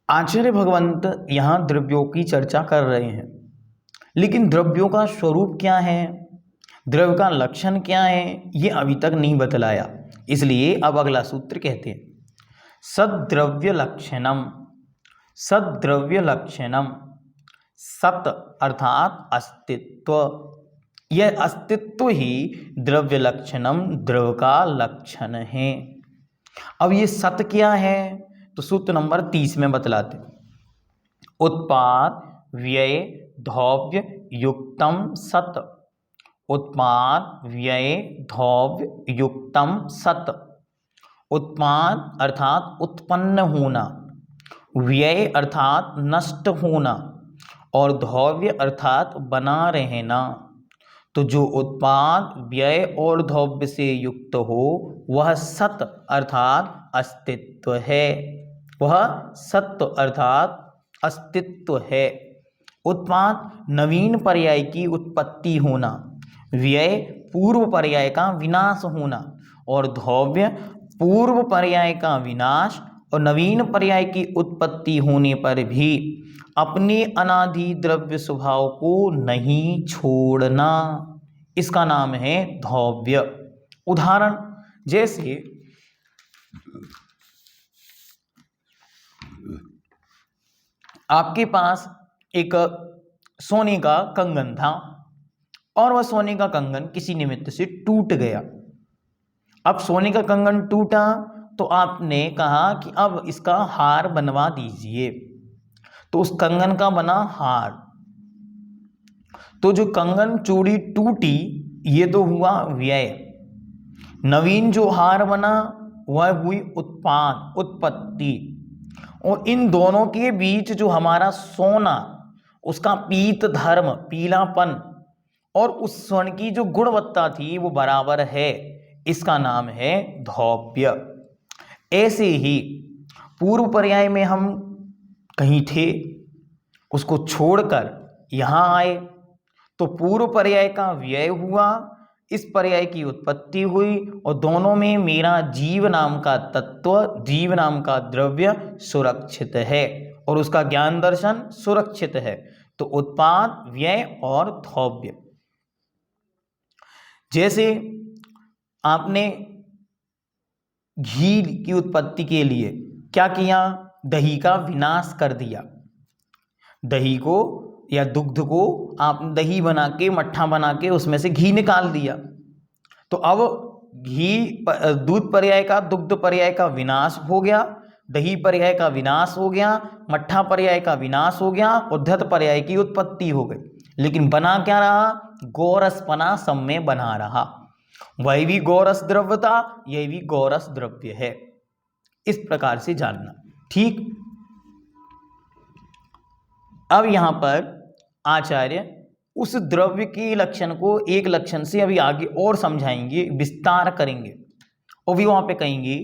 आचार्य भगवंत यहाँ द्रव्यों की चर्चा कर रहे हैं, लेकिन द्रव्यों का स्वरूप क्या है, द्रव्य का लक्षण क्या है, ये अभी तक नहीं बतलाया। इसलिए अब अगला सूत्र कहते हैं सद्द्रव्य लक्षणम। सद्द्रव्य लक्षणम, सत अर्थात अस्तित्व, यह अस्तित्व ही द्रव्य लक्षणम द्रव्य का लक्षण है। अब ये सत क्या है, तो सूत्र नंबर 30 में बतलाते। उत्पाद व्यय धौव्य युक्तम सत। उत्पाद व्यय धौव्य युक्तम सत। उत्पाद अर्थात उत्पन्न होना, व्यय अर्थात नष्ट होना, और धौव्य अर्थात बना रहना। तो जो उत्पाद व्यय और धौव्य से युक्त हो वह सत अर्थात अस्तित्व है। वह सत्व अर्थात अस्तित्व है। उत्पाद नवीन पर्याय की उत्पत्ति होना, व्यय पूर्व पर्याय का विनाश होना, और धौव्य पूर्व पर्याय का विनाश और नवीन पर्याय की उत्पत्ति होने पर भी अपने अनादि द्रव्य स्वभाव को नहीं छोड़ना, इसका नाम है धौव्य। उदाहरण जैसे आपके पास एक सोने का कंगन था और वह सोने का कंगन किसी निमित्त से टूट गया। अब सोने का कंगन टूटा तो आपने कहा कि अब इसका हार बनवा दीजिए, तो उस कंगन का बना हार। तो जो कंगन चूड़ी टूटी ये तो हुआ व्यय, नवीन जो हार बना वह हुई उत्पाद उत्पत्ति। और इन दोनों के बीच जो हमारा सोना, उसका पीत धर्म पीलापन और उस स्वर्ण की जो गुणवत्ता थी वो बराबर है, इसका नाम है धौव्य। ऐसे ही पूर्व पर्याय में हम कहीं थे, उसको छोड़कर यहाँ आए तो पूर्व पर्याय का व्यय हुआ, इस पर्याय की उत्पत्ति हुई, और दोनों में मेरा जीव नाम का तत्व, जीव नाम का द्रव्य सुरक्षित है और उसका ज्ञान दर्शन सुरक्षित है। तो उत्पाद व्यय और धौव्य। जैसे आपने घी की उत्पत्ति के लिए क्या किया, दही का विनाश कर दिया। दही को या दुग्ध को आप दही बना के मट्ठा बना के उसमें से घी निकाल दिया। तो अब घी दूध पर्याय का दुग्ध पर्याय का विनाश हो गया, दही पर्याय का विनाश हो गया, मट्ठा पर्याय का विनाश हो गया और धत पर्याय की उत्पत्ति हो गई। लेकिन बना क्या रहा, गोरसपना सब में बना रहा। वही भी गोरस द्रव्य था, यही भी गोरस द्रव्य है। इस प्रकार से जानना। ठीक। अब यहां पर आचार्य उस द्रव्य के लक्षण को एक लक्षण से अभी आगे और समझाएंगे, विस्तार करेंगे, और भी वहां पे कहेंगे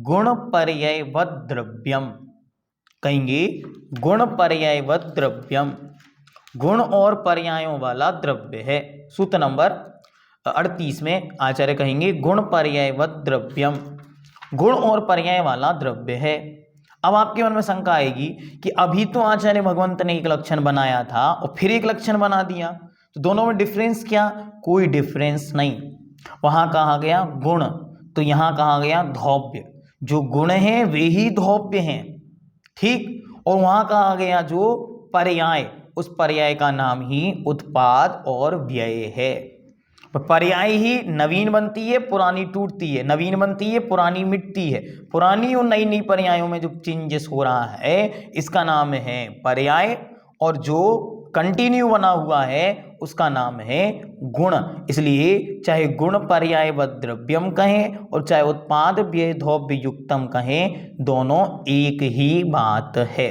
गुण पर्यायवत् द्रव्यम। कहेंगे गुण पर्यायवत् द्रव्यम, गुण और पर्यायों वाला द्रव्य है। सूत्र नंबर 38 में आचार्य कहेंगे गुण पर्यायवत् द्रव्यम, गुण और पर्याय वाला द्रव्य है। अब आपके मन में शंका आएगी कि अभी तो आचार्य भगवंत ने एक लक्षण बनाया था और फिर एक लक्षण बना दिया, तो दोनों में डिफरेंस क्या? कोई डिफरेंस नहीं। वहां कहा गया गुण, तो यहां कहा गया धौव्य। जो गुण हैं वे ही धौव्य हैं, ठीक। और वहां कहा गया जो पर्याय, उस पर्याय का नाम ही उत्पाद और व्यय है। पर्याय ही नवीन बनती है पुरानी टूटती है, नवीन बनती है पुरानी मिटती है। पुरानी और नई नई पर्यायों में जो चेंजेस हो रहा है इसका नाम है पर्याय, और जो कंटिन्यू बना हुआ है उसका नाम है गुण। इसलिए चाहे गुण पर्यायवत् द्रव्यम कहें और चाहे उत्पाद व्यय धौव्य युक्तम कहें, दोनों एक ही बात है।